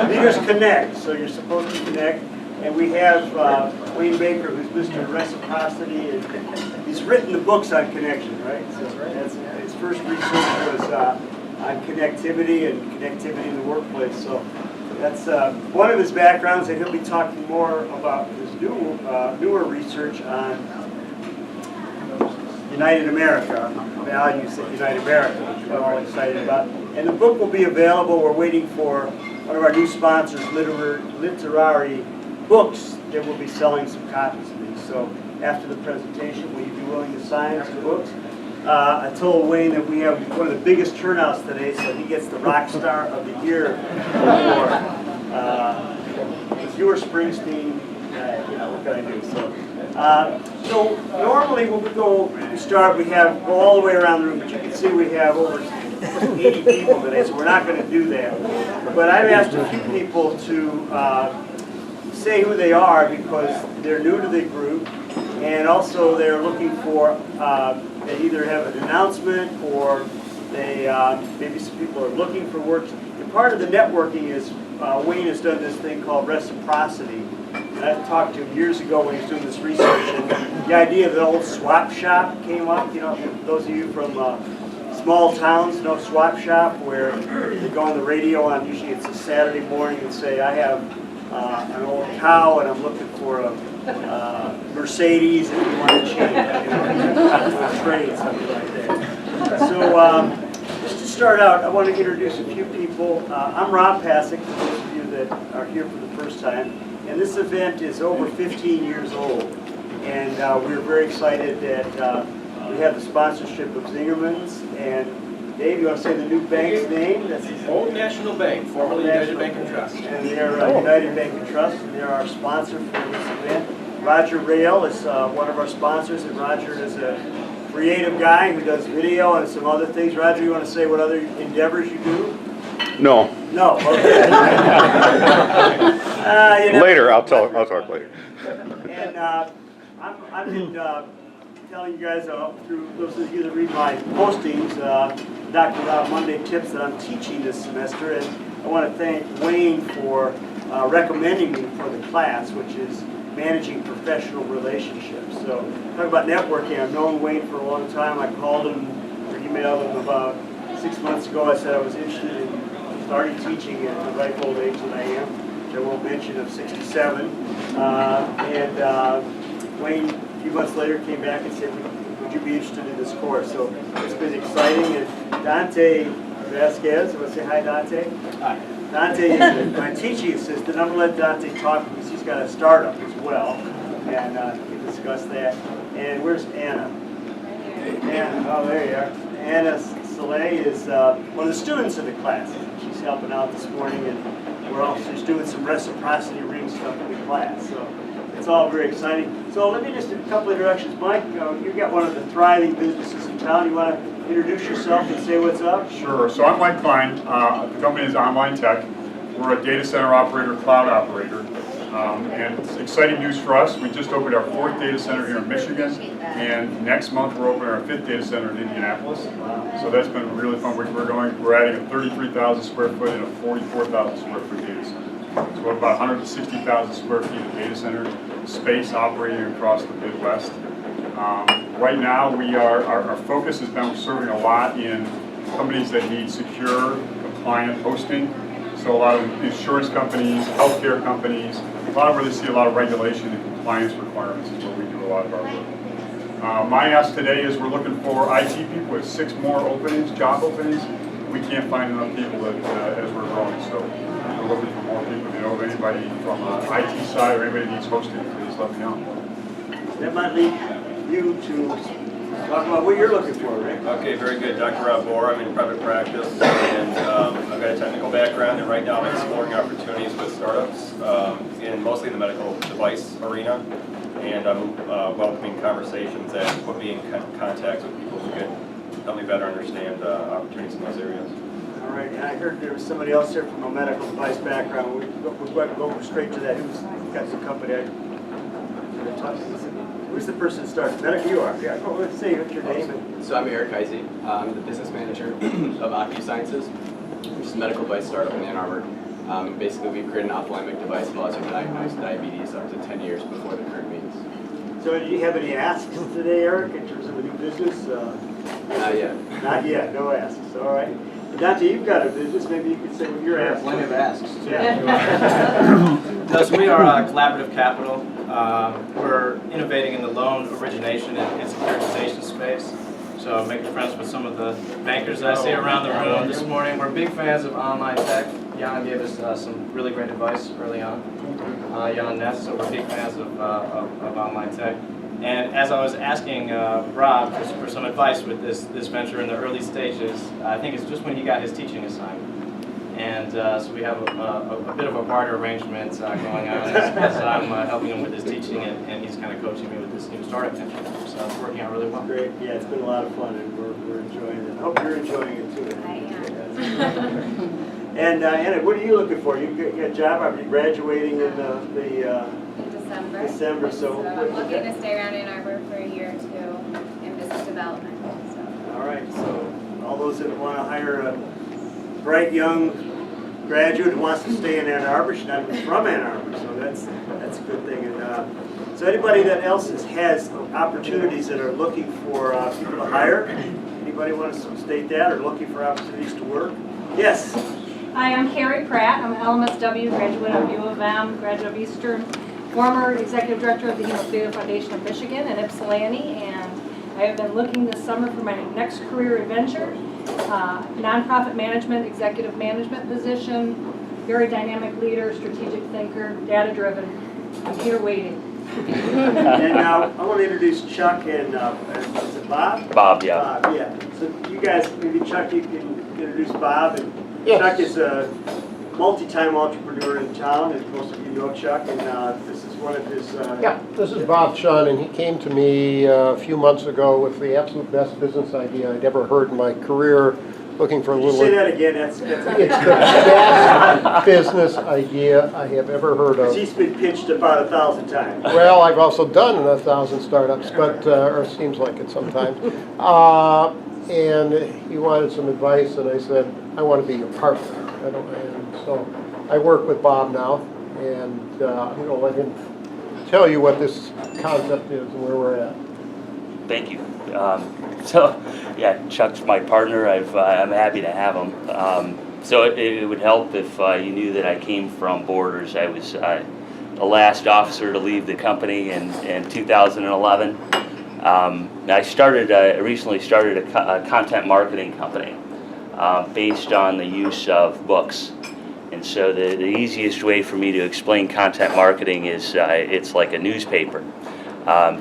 Leaders connect, so you're supposed to connect. And we have Wayne Baker, who's Mr. Reciprocity, and he's written the books on connection, right? So that's his first research was on connectivity and connectivity in the workplace. So that's one of his backgrounds, and he'll be talking more about his newer research on United America, values that unite America, which we're all excited about. And the book will be available. We're waiting for one of our new sponsors, Literary Books, that will be selling some copies of these. So after the presentation, will you be willing to sign some books? I told Wayne that we have one of the biggest turnouts today, so he gets the Rock Star of the Year award. If you were Springsteen, what can I do? So normally when we start, we go all the way around the room, but you can see we have over 80 people today, so we're not going to do that. But I've asked a few people to say who they are because they're new to the group, and also they're looking for, they either have an announcement or they maybe some people are looking for work. And part of the networking is Wayne has done this thing called reciprocity. And I talked to him years ago when he was doing this research, and the idea of the old swap shop came up. You know, those of you from small towns know swap shop, where they go on the radio on, usually it's a Saturday morning, and say, I have an old cow and I'm looking for a Mercedes if you want to change, or trade, something like that. So just to start out, I want to introduce a few people. I'm Rob Pasick, for those of you that are here for the first time. And this event is over 15 years old. And we're very excited that we have the sponsorship of Zingerman's. And Dave, you want to say the new bank's name? That's Old National Bank, formerly United Bank and Trust. And they're United Bank and Trust, and they're our sponsor for this event. Roger Rail is one of our sponsors, and Roger is a creative guy who does video and some other things. Roger, you want to say what other endeavors you do? No. No, okay. Later, I'll talk later. And I've been telling you guys through those of you that read my postings, Dr. Rob Monday tips that I'm teaching this semester, and I want to thank Wayne for recommending me for the class, which is managing professional relationships. So talk about networking. I've known Wayne for a long time. I called him or emailed him about 6 months ago. I said I was interested in starting teaching at the ripe old age that I am, which I won't mention, of 67. Wayne, a few months later, came back and said, would you be interested in this course? So it's been exciting. And Dante Vasquez, I want to say hi, Dante. Hi. Dante is my teaching assistant. I'm going to let Dante talk because he's got a startup as well, and we can discuss that. And where's Anna? Anna, oh, there you are. Anna Soleil is one of the students of the class. She's helping out this morning, and we're also just doing some reciprocity ring stuff in the class. So it's all very exciting. So let me just do a couple of introductions. Mike, you've got one of the thriving businesses in town. You want to introduce yourself and say what's up? Sure. So I'm Mike Klein. The company is Online Tech. We're a data center operator, cloud operator. And it's exciting news for us. We just opened our 4th data center here in Michigan. And next month we're opening our 5th data center in Indianapolis. So that's been really fun. We're adding a 33,000 square foot and a 44,000 square foot data center. So we're about 160,000 square feet of data center space operating across the Midwest. Right now, our focus has been serving a lot in companies that need secure, compliant hosting. So a lot of insurance companies, healthcare companies, a lot of where they see a lot of regulation and compliance requirements is where we do a lot of our work. My ask today is we're looking for IT people with 6 more openings, job openings. We can't find enough people as we're growing. So we're looking for more people. If you know of anybody from the IT side or anybody that needs hosting, please let me know. That might lead you to talk about what you're looking for, Rick. Okay, very good. Dr. Rob Bohr. I'm in private practice, and I've got a technical background, and right now I'm exploring opportunities with startups, mostly in the medical device arena, and I'm welcoming conversations that put me in contact with people who can help me better understand opportunities in those areas. All right, and I heard there was somebody else here from a medical device background. We'll go straight to that. Who's got the company? Who's the person that started? Medical, you are. Yeah, go ahead, say what's your name. So I'm Eric Heisey. I'm the business manager of AccuSciences, which is a medical device startup in Ann Arbor. Basically, we create an ophthalmic device that allows you to diagnose diabetes up to 10 years before the current meetings. So do you have any asks today, Eric, in terms of a new business? Not yet. Not yet, no asks, all right. Dante, you've got a business, maybe you could say what you're asking. Plenty of asks, too. Yeah. No, so we are Collaborative Capital. We're innovating in the loan origination and securitization space. So making friends with some of the bankers that I see around the room this morning. We're big fans of online tech. Jan gave us some really great advice early on. Jan Ness, so we're big fans of online tech. And as I was asking Rob for some advice with this venture in the early stages, I think it's just when he got his teaching assignment. And so we have a bit of a barter arrangement going on as I'm helping him with his teaching, and he's kind of coaching me with this new startup venture. So it's working out really well. Great, yeah, it's been a lot of fun, and we're enjoying it. I hope you're enjoying it too. I am. And Anna, what are you looking for? You got a job? Are you graduating in In December. December, so I'm looking to stay around Ann Arbor for a year or two in business development. So. all right, so all those that want to hire a bright young graduate who wants to stay in Ann Arbor should not be from Ann Arbor, so that's a good thing. And so anybody that else has opportunities that are looking for people to hire, anybody want to state that or looking for opportunities to work? Yes. Hi, I'm Carrie Pratt. I'm an LMSW graduate of U of M, graduate of Eastern, former executive director of the Hemophilia Foundation of Michigan in Ypsilanti, and I have been looking this summer for my next career adventure. Nonprofit management, executive management position, very dynamic leader, strategic thinker, data-driven. I'm here waiting. And now I want to introduce Chuck and is it Bob? Bob, yeah. Bob, yeah. So you guys, maybe Chuck, you can introduce Bob. And Yes. Chuck is a multi-time entrepreneur in town, and most of you know Chuck. And this is one of his. Yeah, this is Bob Shun, and he came to me a few months ago with the absolute best business idea I'd ever heard in my career, looking for a Did you little... say that again? That's It's the best business idea I have ever heard of. He's been pitched about 1,000 times. Well, I've also done 1,000 startups, but or it seems like it sometimes. And he wanted some advice, and I said, I want to be your partner. And so I work with Bob now, and I'm going to let him tell you what this concept is and where we're at. Thank you. So, yeah, Chuck's my partner. I'm happy to have him. So it would help if you knew that I came from Borders. I was the last officer to leave the company in 2011. I recently started a content marketing company based on the use of books. And so the easiest way for me to explain content marketing is it's like a newspaper.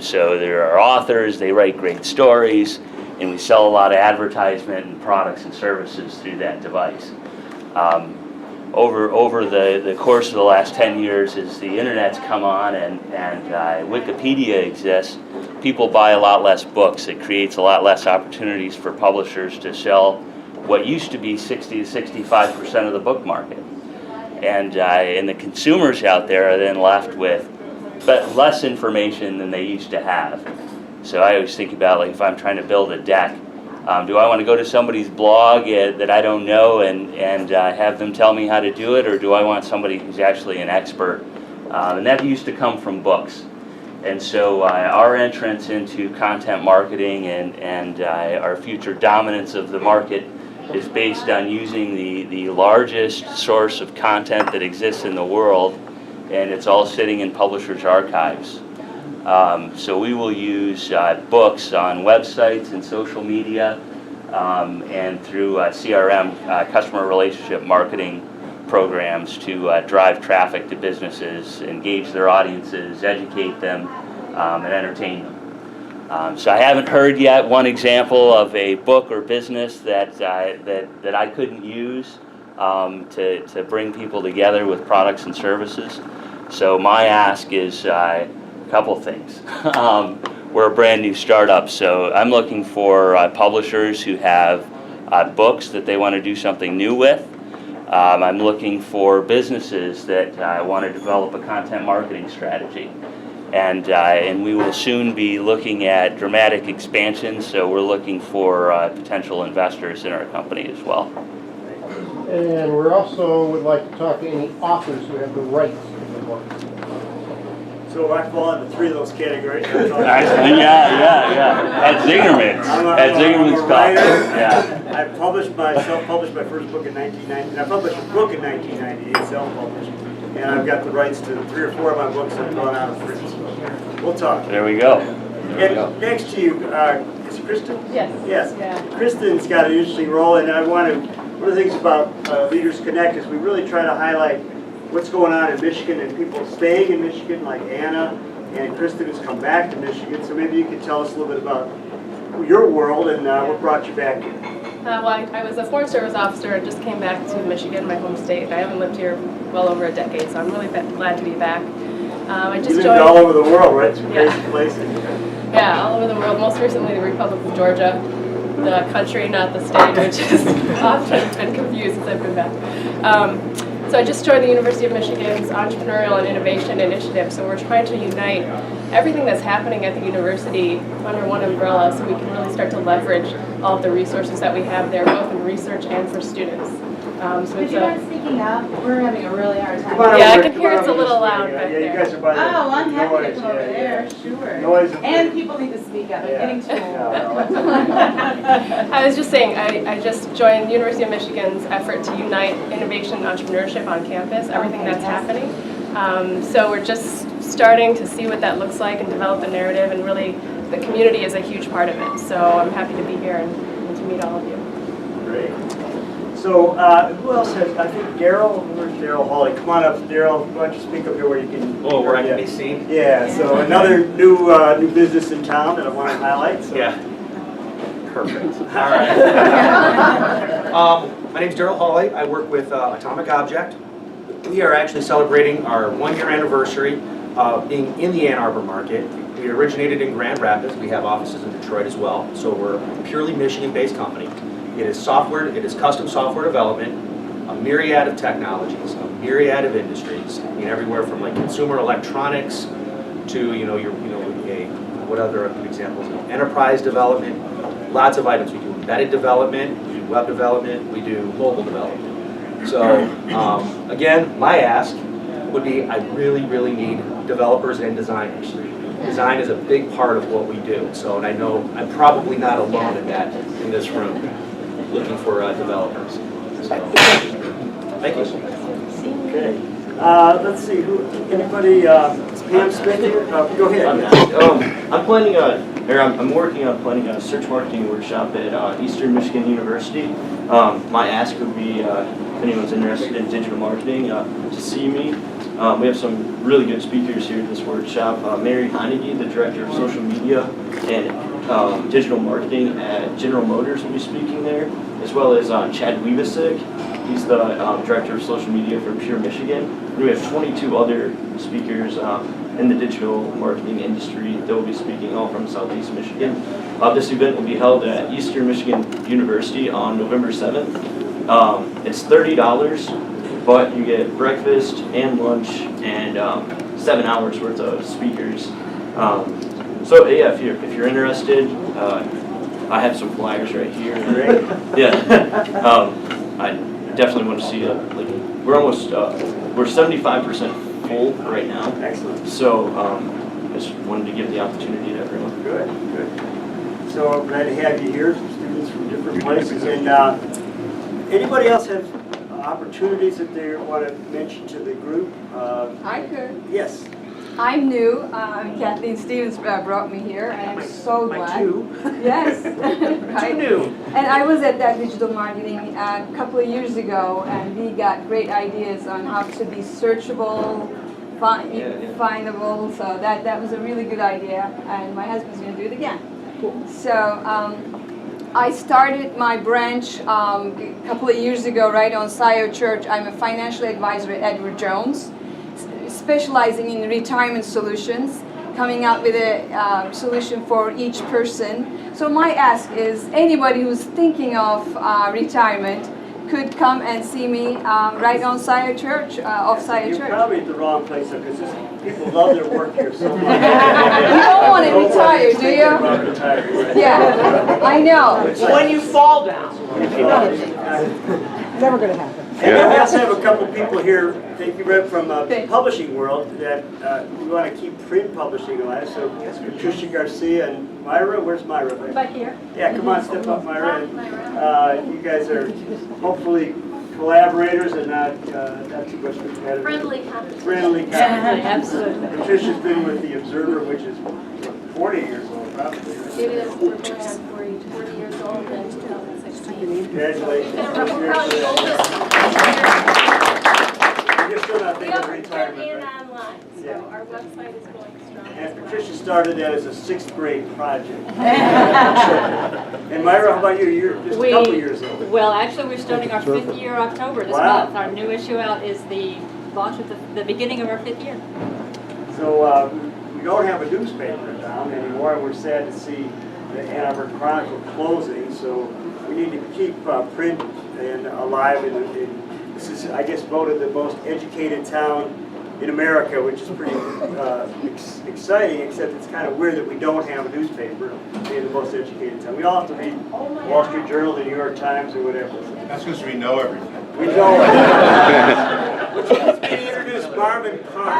So there are authors, they write great stories, and we sell a lot of advertisement and products and services through that device. Over the course of the last 10 years, as the internet's come on and Wikipedia exists, people buy a lot less books. It creates a lot less opportunities for publishers to sell what used to be 60 to 65% of the book market. And the consumers out there are then left with less information than they used to have. So I always think about, like, if I'm trying to build a deck, do I want to go to somebody's blog that I don't know and have them tell me how to do it, or do I want somebody who's actually an expert? And that used to come from books. And so our entrance into content marketing and our future dominance of the market is based on using the largest source of content that exists in the world, and it's all sitting in publishers' archives. So we will use books on websites and social media and through CRM, customer relationship marketing programs to drive traffic to businesses, engage their audiences, educate them, and entertain them. So I haven't heard yet one example of a book or business that I couldn't use to bring people together with products and services. So my ask is a couple things. We're a brand new startup, so I'm looking for publishers who have books that they want to do something new with. I'm looking for businesses that want to develop a content marketing strategy. And we will soon be looking at dramatic expansion, so we're looking for potential investors in our company as well. And we also would like to talk to any authors who have the rights to the book. So I fall into 3 of those categories. Yeah. At Zingerman's. At Zingerman's writer. Coffee. Yeah. I self-published my first book in 1990, and I published a book in 1998, self-published. And I've got the rights to 3 or 4 of my books that have gone out of print. So we'll talk. There we go. And next to you, is it Kristen? Yes. Yes. Yeah. Kristen's got an interesting role, and one of the things about Leaders Connect is we really try to highlight what's going on in Michigan and people staying in Michigan, like Anna, and Kristen has come back to Michigan. So maybe you could tell us a little bit about your world and what brought you back here. Well, I was a Foreign Service officer and just came back to Michigan, my home state. I haven't lived here well over a decade, so I'm really glad to be back. I just You lived joined all over the world, right? Some crazy places. Yeah, all over the world. Most recently, the Republic of Georgia, the country, not the state, which has often been confused since I've been back. So I just joined the University of Michigan's Entrepreneurial and Innovation Initiative. So we're trying to unite everything that's happening at the university under one umbrella so we can really start to leverage all of the resources that we have there, both in research and for students. So Would it's you mind speaking up? We're having a really hard time. Yeah, I can hear it's a little loud back Yeah, you there. guys are by the Oh, I'm happy to noise, come over yeah, there, yeah. sure. Noise is And good. people need to speak up. I'm Yeah. getting too old. I was just saying, I just joined the University of Michigan's effort to unite innovation and entrepreneurship on campus, everything that's happening. So we're just starting to see what that looks like and develop a narrative, and really the community is a huge part of it. So I'm happy to be here and to meet all of you. Great. So who else has, I think Daryl, where's Daryl Hawley? Come on up, Daryl. Why don't you speak up here where you can. Oh, where I can yeah. be seen? Yeah, so another new business in town that I want to highlight. So. Yeah. Perfect. All right. My name's Daryl Hawley. I work with Atomic Object. We are actually celebrating our 1-year anniversary being in the Ann Arbor market. We originated in Grand Rapids. We have offices in Detroit as well. So we're a purely Michigan-based company. It is software, it is custom software development, a myriad of technologies, a myriad of industries. I mean, everywhere from like consumer electronics to, what other examples? Enterprise development, lots of items. We do embedded development, we do web development, we do mobile development. So, again, my ask would be, I really, really need developers and designers. Design is a big part of what we do. So, and I know I'm probably not alone in that, in this room, looking for developers. So, thank you. Okay. Let's see, anybody, Pam Smith here? Go ahead. I'm working on planning a search marketing workshop at Eastern Michigan University. My ask would be, if anyone's interested in digital marketing, to see me. We have some really good speakers here at this workshop. Mary Heineke, the Director of Social Media and Digital Marketing at General Motors, will be speaking there, as well as Chad Weavesick. He's the Director of Social Media for Pure Michigan. And we have 22 other speakers in the digital marketing industry that will be speaking, all from Southeast Michigan. This event will be held at Eastern Michigan University on November 7th. It's $30, but you get breakfast and lunch and 7 hours worth of speakers. So yeah, if you're interested, I have some flyers right here. Great. Yeah. I definitely want to see we're almost we're 75% full right now. Excellent. So I just wanted to give the opportunity to everyone. Good, good. So I'm glad to have you here, some students from different places. And anybody else have opportunities that they want to mention to the group? I could. Yes. I'm new. Kathleen Stevens brought me here, and I'm so glad. Yes. Right. New. And I was at that digital marketing a couple of years ago, and we got great ideas on how to be searchable, findable. So that was a really good idea, and my husband's going to do it again. So I started my branch a couple of years ago, right on CIO Church. I'm a financial advisor at Edward Jones, specializing in retirement solutions, coming out with a solution for each person. So my ask is anybody who's thinking of retirement could come and see me right on CIO Church, off CIO Church. You're probably at the wrong place, because people love their work here so much. You don't want to retire, do you? Right? Yeah, I know. When you fall down. Never going to happen. And we also have a couple people here that you read from the publishing world that we want to keep print publishing alive. So Patricia Garcia and Myra, where's Myra? Back here. Yeah, come on, step up, Myra. And, you guys are hopefully collaborators and not too much competitors. Friendly competition. Friendly competition. Absolutely. Patricia's been with the Observer, which is 40 years old, probably. It is, we're going on 40 years old in 2016. Congratulations. We're probably the oldest. You're still not We thinking of are print retirement, and right? online, so Yeah. our website is going strong. And Patricia started that as a 6th grade project. And Myra, how about you? You're just a couple years old. Well, actually, we're starting our 5th year October this Wow. month. Our new issue out is the launch of the beginning of our 5th year. So we don't have a newspaper in town anymore, and we're sad to see the Ann Arbor Chronicle closing. So we need to keep print and alive. This is, I guess, voted the most educated town in America, which is pretty exciting, except it's kind of weird that we don't have a newspaper being the most educated town. We all have to read Wall Street Journal, the New York Times, or whatever. That's because we know everything. We know it. Which is being introduced Marvin Carr.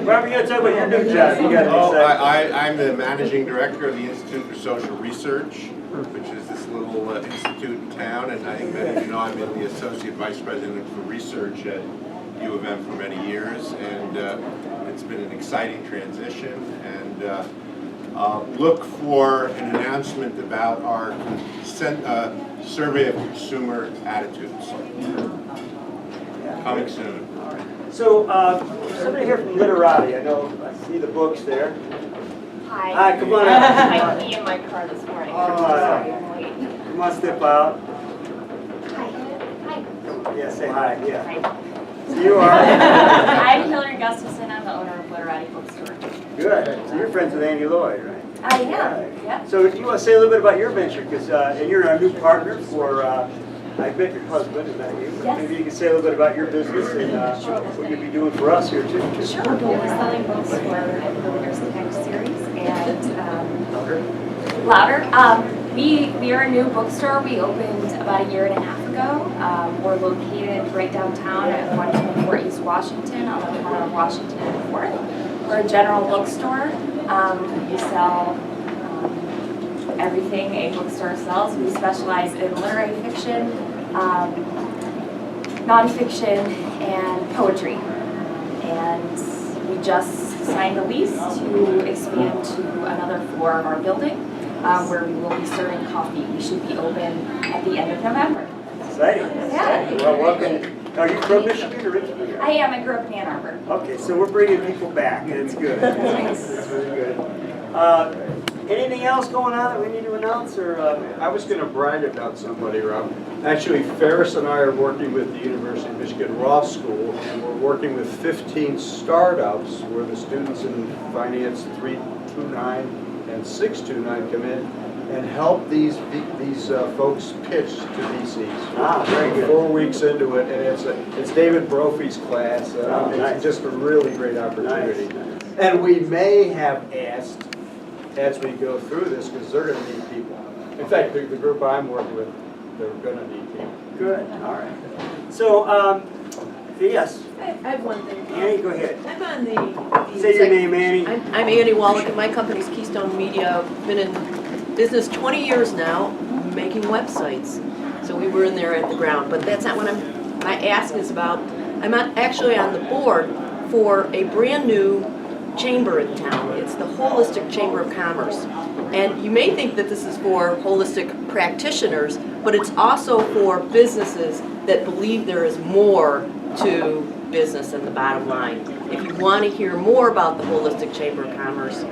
Marvin, you got to talk about your new job. You got to decide. I'm the managing director of the Institute for Social Research, which is this little institute in town, and I think many of you know I'm in the associate vice president for research at U of M for many years, and it's been an exciting transition. And look for an announcement about our survey of consumer attitudes coming soon. So, somebody here from Literati, I know, I see the books there. Hi. Hi, come on I out. pee in my car this morning. Oh, Sorry, I'm late. Come on, step out. Hi. Hi. Yeah, say hi, yeah. Hi. So you are? I'm Hillary Gustafson. I'm the owner of Literati Bookstore. Good. So you're friends with Andy Lloyd, right? I am. Yeah. So do you want to say a little bit about your venture? Because and you're our new partner for, I bet your husband, is that you? Yes. Maybe you can say a little bit about your business and what you'll be doing for us here too. Sure. We're selling books for the Readers Connect series and louder. We are a new bookstore. We opened about a year and a half ago. We're located right downtown at 124 East Washington on the corner of Washington and 4th. We're a general bookstore. We sell everything a bookstore sells. We specialize in literary fiction, nonfiction, and poetry. And we just signed a lease to expand to another floor of our building where we will be serving coffee. We should be open at the end of November. Exciting. Yeah. Well, welcome. Are you from Michigan or originally? I am. I grew up in Ann Arbor. Okay, so we're bringing people back, and it's good. It's really good. Anything else going on that we need to announce? Or I was going to brag about somebody, Rob. Actually, Ferris and I are working with the University of Michigan Ross School, and we're working with 15 startups where the students in Finance 329 and 629 come in and help these folks pitch to VCs. Ah, very good. 4 weeks into it, and it's David Brophy's class. Nice. It's just a really great opportunity. Nice. And we may have asked as we go through this, because they're going to need people. In fact, the group I'm working with, they're going to need people. Good. All right. So, yes. I have one thing. Annie, go ahead. I'm on the Say your name, Annie. I'm Annie Wallach, and my company's Keystone Media. I've been in business 20 years now, making websites. So we were in there at the ground, but that's not what my ask is about. I'm actually on the board for a brand new chamber in town. It's the Holistic Chamber of Commerce. And you may think that this is for holistic practitioners, but it's also for businesses that believe there is more to business than the bottom line. If you want to hear more about the Holistic Chamber of Commerce,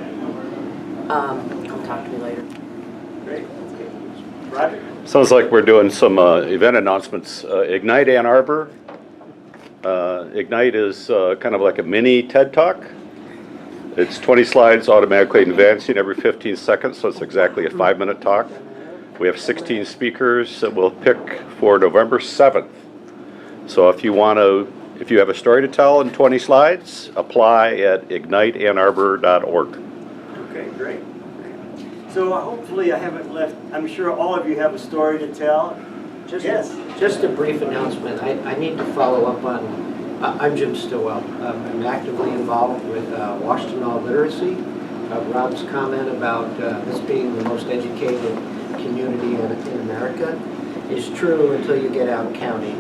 come talk to me later. Great. Roger? Sounds like we're doing some event announcements. Ignite Ann Arbor. Ignite is kind of like a mini TED Talk. It's 20 slides automatically advancing every 15 seconds, so it's exactly a 5-minute talk. We have 16 speakers that we'll pick for November 7th. So if you have a story to tell in 20 slides, apply at igniteannarbor.org. Okay, great. So hopefully I haven't left, I'm sure all of you have a story to tell. Just a brief announcement. I need to follow up on, I'm Jim Stillwell. I'm actively involved with Washington All Literacy. Rob's comment about this being the most educated community in America is true until you get out county.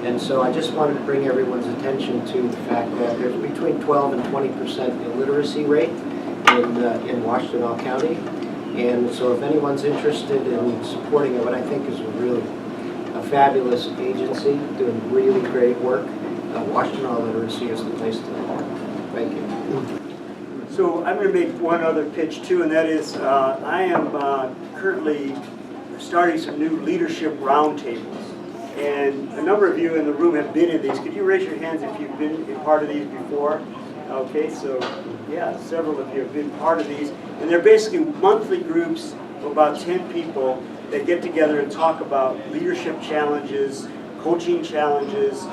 And so I just wanted to bring everyone's attention to the fact that there's between 12 and 20% illiteracy rate in Washington County. And so if anyone's interested in supporting it, what I think is really a fabulous agency doing really great work, Washington Literacy is the place to look. Thank you. So I'm going to make one other pitch too, and that is I am currently starting some new leadership roundtables. And a number of you in the room have been in these. Could you raise your hands if you've been in part of these before? Okay, so yeah, several of you have been part of these. And they're basically monthly groups of about 10 people that get together and talk about leadership challenges, coaching challenges.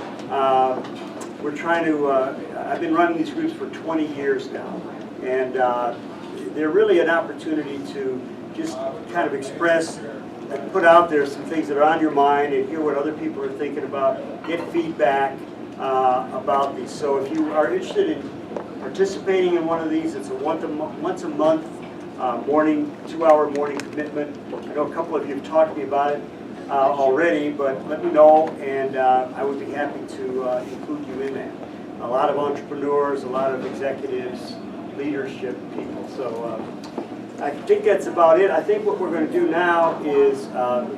We're trying to, I've been running these groups for 20 years now. And they're really an opportunity to just kind of express and put out there some things that are on your mind and hear what other people are thinking about, get feedback about these. So if you are interested in participating in one of these, it's a once a month morning, 2-hour morning commitment. I know a couple of you have talked to me about it already, but let me know and I would be happy to include you in that. A lot of entrepreneurs, a lot of executives, leadership people. So I think that's about it. I think what we're going to do now is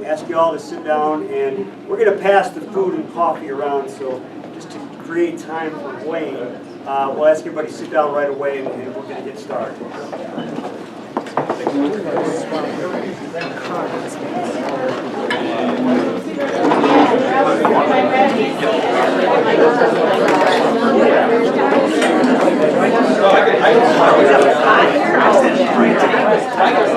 ask you all to sit down, and we're going to pass the food and coffee around. So just to create time for Wayne, we'll ask everybody to sit down right away, and we're going to get started. I